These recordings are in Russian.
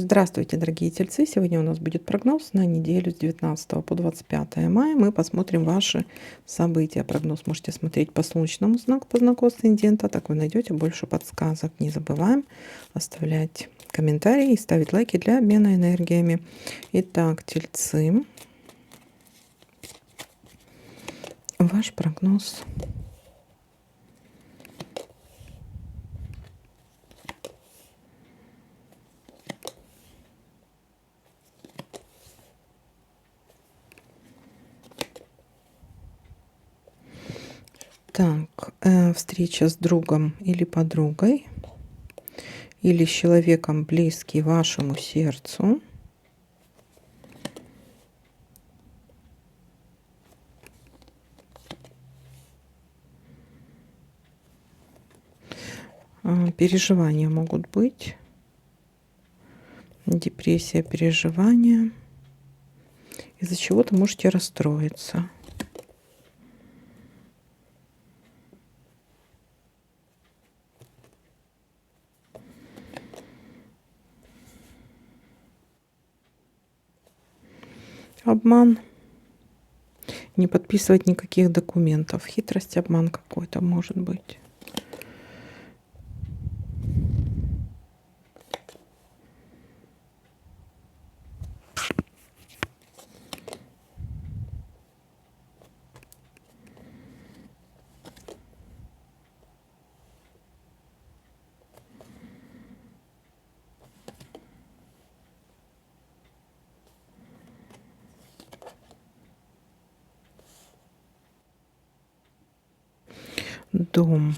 Здравствуйте, дорогие тельцы! Сегодня у нас будет прогноз на неделю с 19 по 25 мая. Мы посмотрим ваши события. Прогноз можете смотреть по солнечному знаку, по знаку асцендента. Так вы найдете больше подсказок. Не забываем оставлять комментарии и ставить лайки для обмена энергиями. Итак, тельцы, ваш прогноз. Так, встреча с другом или подругой, или с человеком, близкий вашему сердцу. Переживания могут быть. Депрессия, переживания. Из-за чего-то можете расстроиться. Обман. Не подписывать никаких документов. Хитрость, обман какой-то может быть. Дом.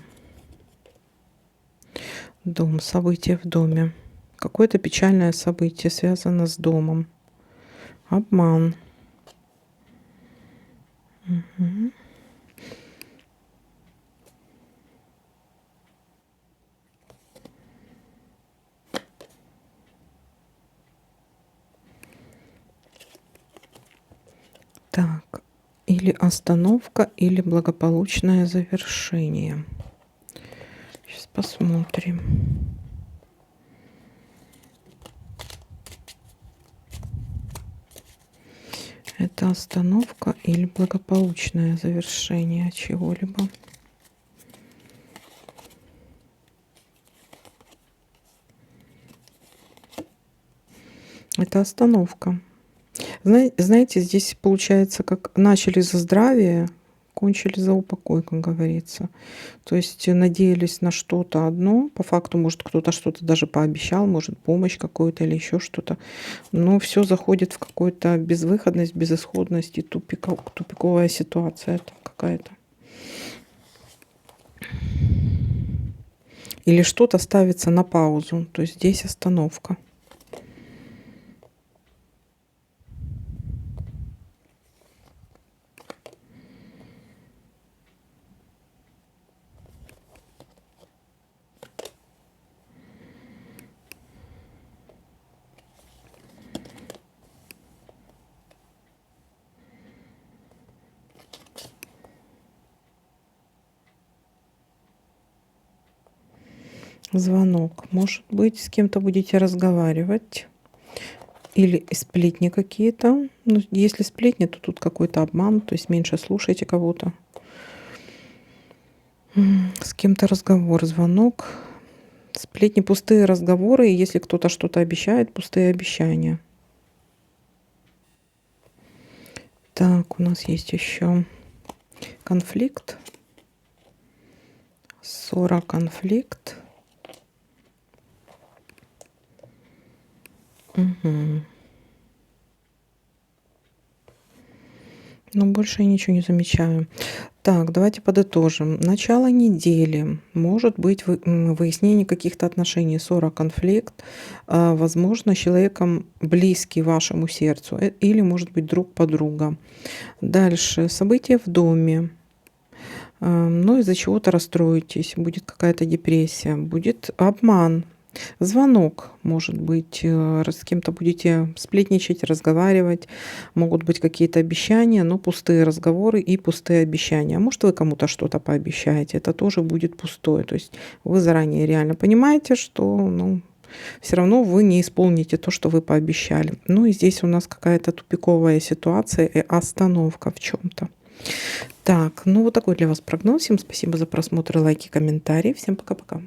Дом. Событие в доме. Какое-то печальное событие связано с домом. Обман. Угу. Так. Или остановка, или благополучное завершение. Сейчас посмотрим. Это остановка или благополучное завершение чего-либо. Это остановка. Знаете, здесь получается, как начали за здравие, кончили за упокой, как говорится. То есть надеялись на что-то одно. По факту, может, кто-то что-то даже пообещал, может, помощь какую-то или еще что-то. Но все заходит в какую-то безвыходность, безысходность и тупиковая ситуация это какая-то. Или что-то ставится на паузу. То есть здесь остановка. Звонок. Может быть, с кем-то будете разговаривать. Или сплетни какие-то. Ну, если сплетни, то тут какой-то обман. То есть меньше слушайте кого-то. С кем-то разговор, звонок. Сплетни, пустые разговоры. И если кто-то что-то обещает, пустые обещания. Так, у нас есть еще конфликт. Ссора, конфликт. Угу. Но больше я ничего не замечаю. Так, давайте подытожим. Начало недели. Может быть выяснение каких-то отношений, ссора, конфликт. Возможно, человеком близкий вашему сердцу. Или, может быть, друг подруга. Дальше. События в доме. Но из-за чего-то расстроитесь. Будет какая-то депрессия. Будет обман. Звонок, может быть, с кем-то будете сплетничать, разговаривать. Могут быть какие-то обещания, но пустые разговоры и пустые обещания. А может, вы кому-то что-то пообещаете, это тоже будет пустое. То есть вы заранее реально понимаете, что все равно вы не исполните то, что вы пообещали. Ну и здесь у нас какая-то тупиковая ситуация и остановка в чем-то. Так, ну вот такой для вас прогноз. Всем спасибо за просмотр, лайки, комментарии. Всем пока-пока.